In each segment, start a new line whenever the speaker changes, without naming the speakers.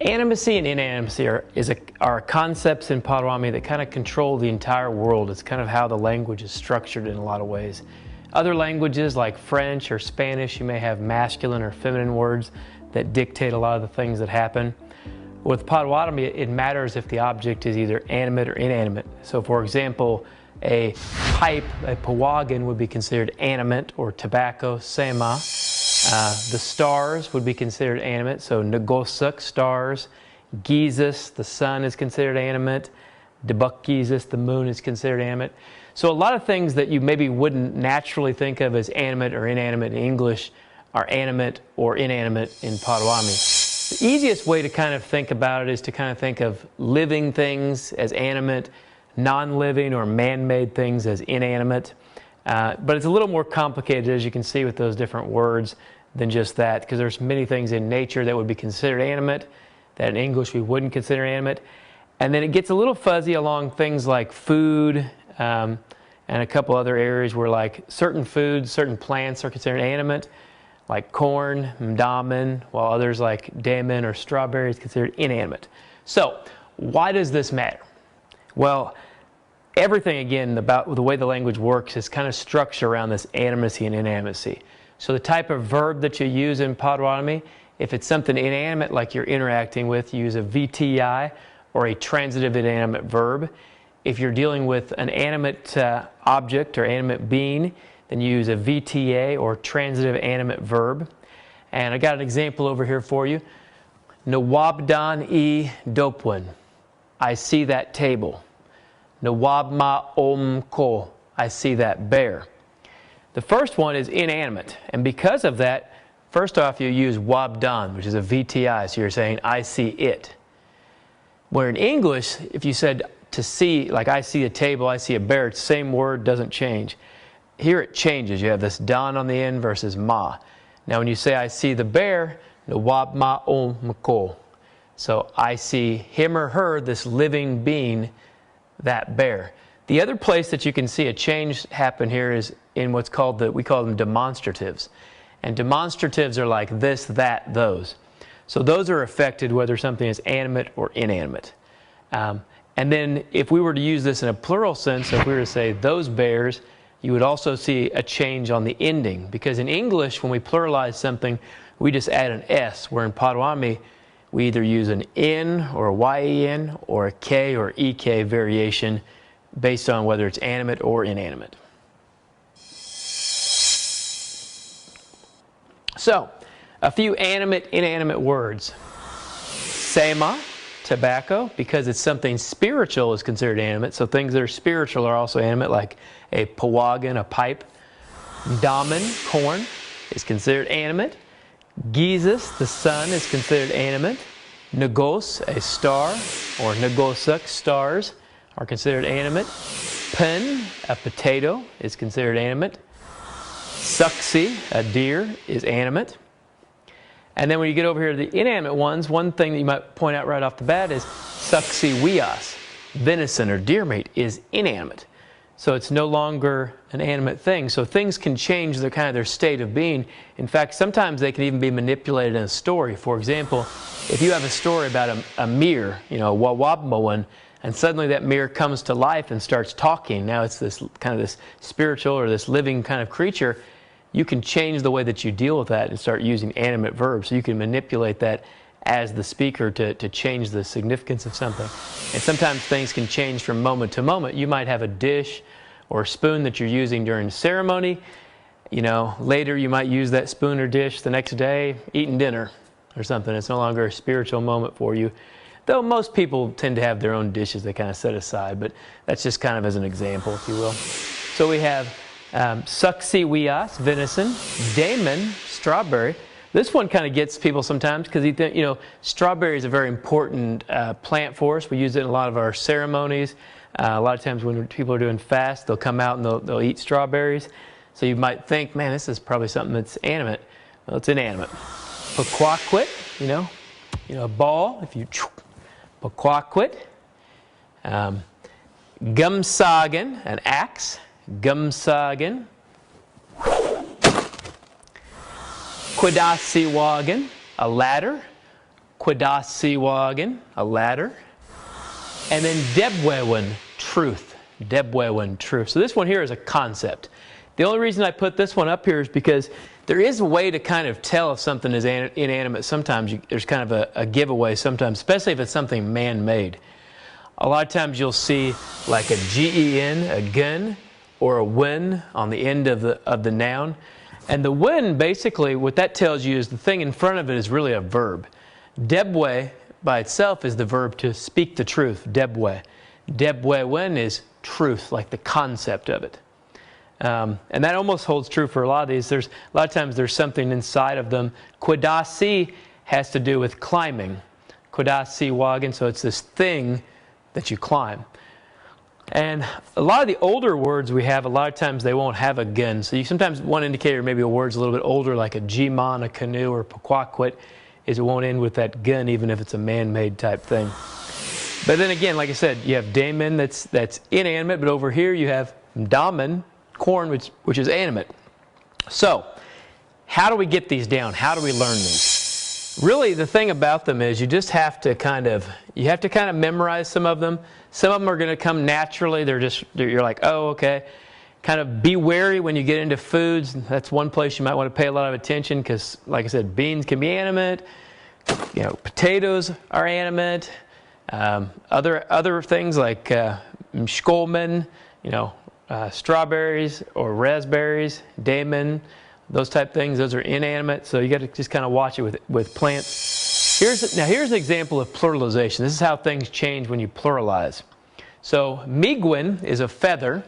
Animacy and inanimacy are concepts in Potawatomi that kind of control the entire world. It's kind of how the language is structured in a lot of ways. Other languages like French or Spanish, you may have masculine or feminine words that dictate a lot of the things that happen. With Potawatomi, it matters if the object is either animate or inanimate. So for example, a pipe, a pawagan, would be considered animate, or tobacco, sema. The stars would be considered animate, so nagosuk, stars. Jesus, the sun, is considered animate. Debuk Jesus, the moon, is considered animate. So a lot of things that you maybe wouldn't naturally think of as animate or inanimate in English are animate or inanimate in Potawatomi. The easiest way to kind of think about it is to kind of think of living things as animate, non-living or man-made things as inanimate. But it's a little more complicated, as you can see, with those different words than just that, because there's many things in nature that would be considered animate that in English we wouldn't consider animate. And then it gets a little fuzzy along things like food and a couple other areas where, like, certain foods, certain plants are considered animate, like corn, mdamen, while others like damen or strawberries considered inanimate. So why does this matter? Well, everything, again, about the way the language works is kind of structured around this animacy and inanimacy. So the type of verb that you use in Potawatomi, if it's something inanimate like you're interacting with, you use a VTI, or a transitive inanimate verb. If you're dealing with an animate object or animate being, then you use a VTA, or transitive animate verb. And I got an example over here for you. Nawabdan e dopwin. I see that table. Nawabma om ko. I see that bear. The first one is inanimate, and because of that, first off, you use wabdan, which is a VTI, so you're saying I see it. Where in English, if you said to see, like I see a table, I see a bear, it's the same word, doesn't change. Here it changes. You have this dan on the end versus ma. Now when you say I see the bear, nawabma om ko. So I see him or her, this living being, that bear. The other place that you can see a change happen here is in what's called we call them demonstratives. And demonstratives are like this, that, those. So those are affected whether something is animate or inanimate. And then if we were to use this in a plural sense, if we were to say those bears, you would also see a change on the ending. Because in English, when we pluralize something, we just add an S, where in Potawatomi, we either use an N or a YEN or a K or EK variation based on whether it's animate or inanimate. So, a few animate, inanimate words. Sema, tobacco, because it's something spiritual, is considered animate. So things that are spiritual are also animate, like a pawagan, a pipe. Damen, corn, is considered animate. Jesus, the sun, is considered animate. Nagos, a star, or nagosuk, stars, are considered animate. Pen, a potato, is considered animate. Suksi, a deer, is animate. And then when you get over here to the inanimate ones, one thing that you might point out right off the bat is suksi wias, venison or deer meat, is inanimate. So it's no longer an animate thing. So things can change their state of being. In fact, sometimes they can even be manipulated in a story. For example, if you have a story about a mirror, wawabmoan, and suddenly that mirror comes to life and starts talking. Now it's this kind of this spiritual or this living kind of creature. You can change the way that you deal with that and start using animate verbs. So you can manipulate that as the speaker to change the significance of something. And sometimes things can change from moment to moment. You might have a dish or a spoon that you're using during ceremony. Later you might use that spoon or dish the next day eating dinner or something. It's no longer a spiritual moment for you. Though most people tend to have their own dishes they kind of set aside, but that's just kind of as an example, if you will. So we have suksi wias, venison. Damen, strawberry. This one kind of gets people sometimes because strawberry is a very important plant for us. We use it in a lot of our ceremonies. A lot of times when people are doing fast, they'll come out and they'll eat strawberries. So you might think, man, this is probably something that's animate. Well, it's inanimate. Paquaquit, a ball. If you paquaquit. Gumsagen, an axe. Gumsagen. Quidasiwagan, a ladder. Quidasiwagan, a ladder. And then debwewan, truth. Debwewan, truth. So this one here is a concept. The only reason I put this one up here is because there is a way to kind of tell if something is inanimate. Sometimes there's kind of a giveaway sometimes, especially if it's something man-made. A lot of times you'll see like a gen, a gun, or a win on the end of the noun. And the win, basically, what that tells you is the thing in front of it is really a verb. Debwe by itself is the verb to speak the truth, debwe. Debwewen is truth, like the concept of it. And that almost holds true for a lot of these. A lot of times there's something inside of them. Quidasi has to do with climbing. Quidasiwagan, so it's this thing that you climb. And a lot of the older words we have, a lot of times they won't have a gun. So you sometimes, one indicator, maybe a word's a little bit older, like a G-mon, a canoe, or Pequawquet, is it won't end with that gun, even if it's a man-made type thing. But then again, like I said, you have daemon that's inanimate, but over here you have damen, corn, which is animate. So, how do we get these down? How do we learn these? Really, the thing about them is you just have to kind of memorize some of them. Some of them are going to come naturally. You're like, oh, okay. Kind of be wary when you get into foods. That's one place you might want to pay a lot of attention because, like I said, beans can be animate. You know, potatoes are animate. Other things like skolmen, you know, strawberries or raspberries, daemon, those type things. Those are inanimate. So you got to just kind of watch it with plants. Here's an example of pluralization. This is how things change when you pluralize. So migwin is a feather,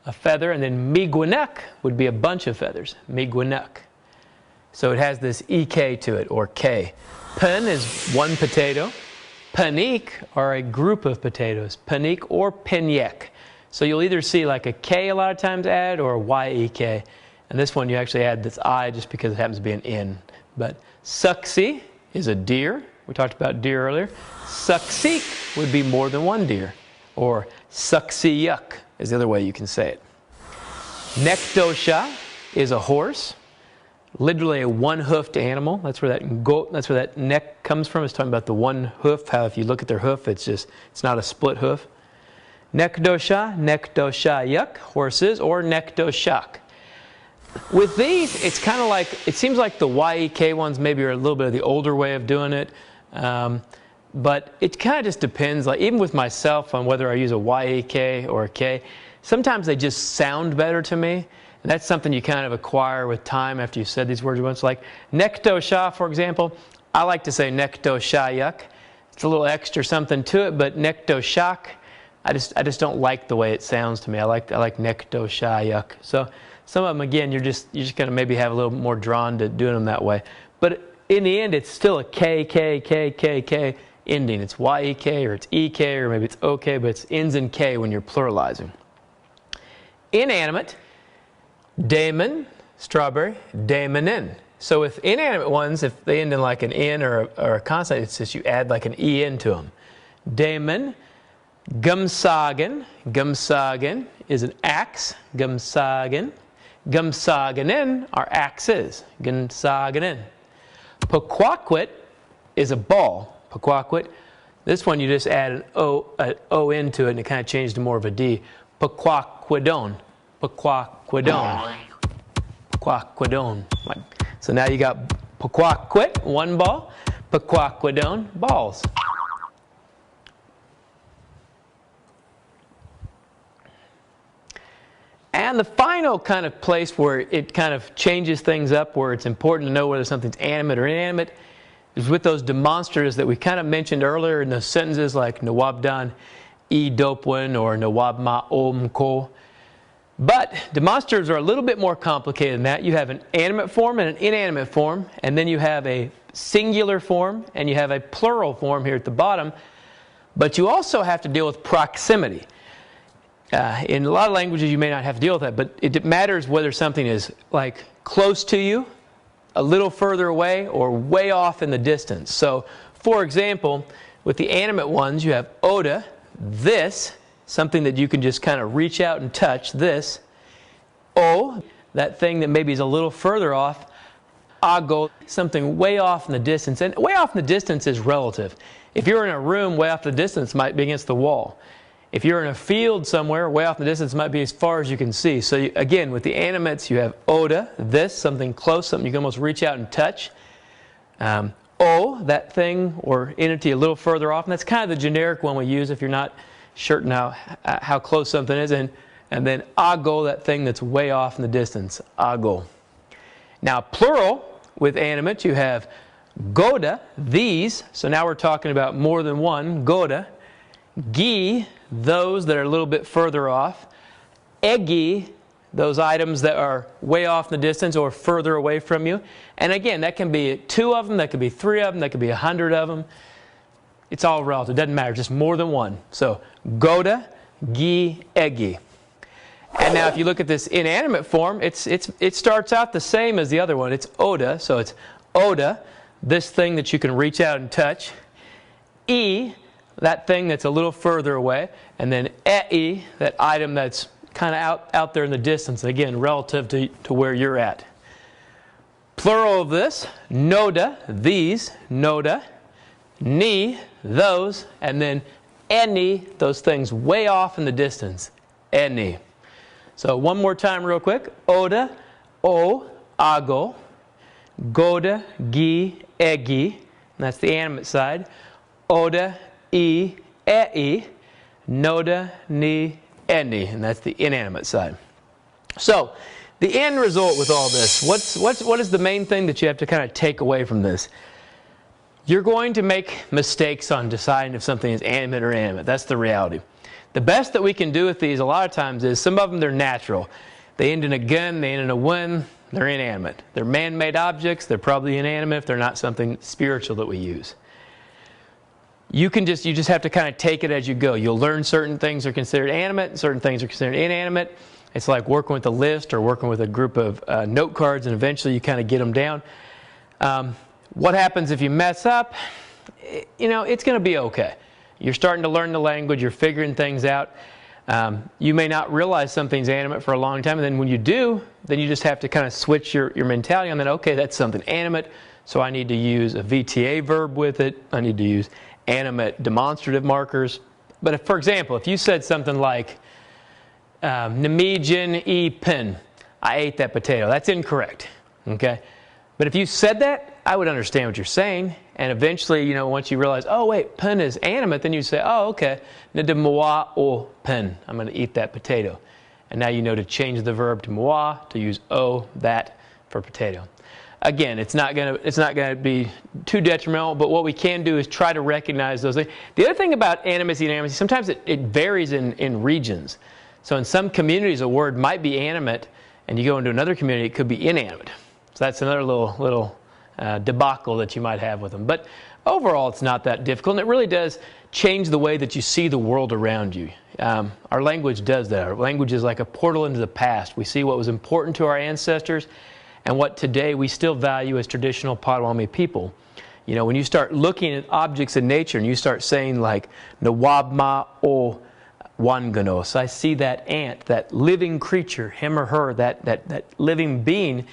and then migwinek would be a bunch of feathers. Migwinek. So it has this ek to it, or k. Pen is one potato. Panik are a group of potatoes. Panik or penyek. So you'll either see like a k a lot of times added or a yek. And this one you actually add this I just because it happens to be an N. But suksi is a deer. We talked about deer earlier. Suksik would be more than one deer. Or suksiyuk is the other way you can say it. Nekdosha is a horse. Literally a one-hoofed animal. That's where that neck comes from. It's talking about the one hoof. How if you look at their hoof, it's not a split hoof. Nekdosha, nekdoshayuk, horses, or nekdoshak. With these, it's kind of like, it seems like the YEK ones maybe are a little bit of the older way of doing it. But it kind of just depends. Like even with myself on whether I use a YEK or a K, sometimes they just sound better to me. And that's something you kind of acquire with time after you've said these words once. Like nekdosha, for example, I like to say nekdoshayuk. It's a little extra something to it, but nekdoshak, I just don't like the way it sounds to me. I like nekdoshayuk. So some of them, again, you're just going to maybe have a little more drawn to doing them that way. But in the end, it's still a K ending. It's YEK or it's EK or maybe it's OK, but it ends in K when you're pluralizing. Inanimate, daemon, strawberry, daemonin. So with inanimate ones, if they end in like an N or a consonant, it's just you add like an EN to them. Daemon, gumsagen. Gumsagen is an axe. Gumsagen. Gumsagenin are axes. Gumsagenin. Pequawquet is a ball. Pequawquet. This one you just add an O into it and it kind of changes to more of a D. Pequawquedon. Pequawquedon. Pequawquedon. So now you got pequawquet, one ball. Pequawquedon, balls. And the final kind of place where it kind of changes things up, where it's important to know whether something's animate or inanimate, is with those demonstratives that we kind of mentioned earlier in those sentences like nawabdan e dopwin or nawabma omko. But demonstratives are a little bit more complicated than that. You have an animate form and an inanimate form, and then you have a singular form and you have a plural form here at the bottom. But you also have to deal with proximity. In a lot of languages you may not have to deal with that, but it matters whether something is like close to you, a little further away, or way off in the distance. So, for example, with the animate ones you have oda, this, something that you can just kind of reach out and touch, this. O, that thing that maybe is a little further off. ago, something way off in the distance. And way off in the distance is relative. If you're in a room, way off the distance might be against the wall. If you're in a field somewhere, way off in the distance might be as far as you can see. So you, again, with the animates, you have oda, this, something close, something you can almost reach out and touch. O, that thing or entity a little further off. And that's kind of the generic one we use if you're not certain how close something is. And then ago, that thing that's way off in the distance, ago. Now, plural with animate, you have goda, these. So now we're talking about more than one, goda. Gi, those that are a little bit further off. Egi, those items that are way off in the distance or further away from you. And again, that can be 2 of them, that could be 3 of them, that could be 100 of them. It's all relative, it doesn't matter, just more than one. So, goda, gi, egi. And now if you look at this inanimate form, it starts out the same as the other one. It's oda, so it's oda, this thing that you can reach out and touch. E, that thing that's a little further away. And then e, that item that's kind of out there in the distance, again, relative to where you're at. Plural of this, noda, these, noda. Ni, those. And then any, those things way off in the distance, any. So one more time real quick. Oda, o, ago. Goda, gi, egi. And that's the animate side. Oda, e, noda, ni, any. And that's the inanimate side. So the end result with all this, what is the main thing that you have to kind of take away from this? You're going to make mistakes on deciding if something is animate or inanimate. That's the reality. The best that we can do with these a lot of times is some of them they're natural. They end in a gun, they end in a win, they're inanimate. They're man-made objects, they're probably inanimate if they're not something spiritual that we use. You just have to kind of take it as you go. You'll learn certain things are considered animate, and certain things are considered inanimate. It's like working with a list or working with a group of note cards, and eventually you kind of get them down. What happens if you mess up? You know, it's going to be okay. You're starting to learn the language, you're figuring things out. You may not realize something's animate for a long time, and then when you do, then you just have to kind of switch your mentality on that. Okay, that's something animate, so I need to use a VTA verb with it. I need to use animate demonstrative markers. But if, for example, if you said something like, Namijin e pin, I ate that potato, that's incorrect. Okay? But if you said that, I would understand what you're saying. And eventually, you know, once you realize, oh wait, pen is animate, then you say, oh okay, Ndemoa o pen, I'm going to eat that potato. And now you know to change the verb to moa, to use o, that, for potato. Again, it's not going to be too detrimental, but what we can do is try to recognize those things. The other thing about animacy and inanimacy, sometimes it varies in regions. So in some communities, a word might be animate, and you go into another community, it could be inanimate. So that's another little debacle that you might have with them. But overall, it's not that difficult, and it really does change the way that you see the world around you. Our language does that. Our language is like a portal into the past. We see what was important to our ancestors and what today we still value as traditional Potawatomi people. You know, when you start looking at objects in nature and you start saying like, Nawabma o wanganos, I see that ant, that living creature, him or her, that living being,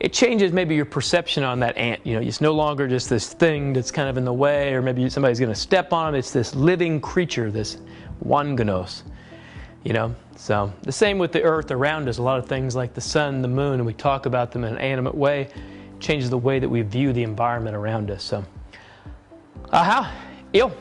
it changes maybe your perception on that ant. You know, it's no longer just this thing that's kind of in the way, or maybe somebody's going to step on it. It's this living creature, this wanganos. You know, so the same with the earth around us. A lot of things like the sun, the moon, and we talk about them in an animate way, it changes the way that we view the environment around us. So, aha, ill.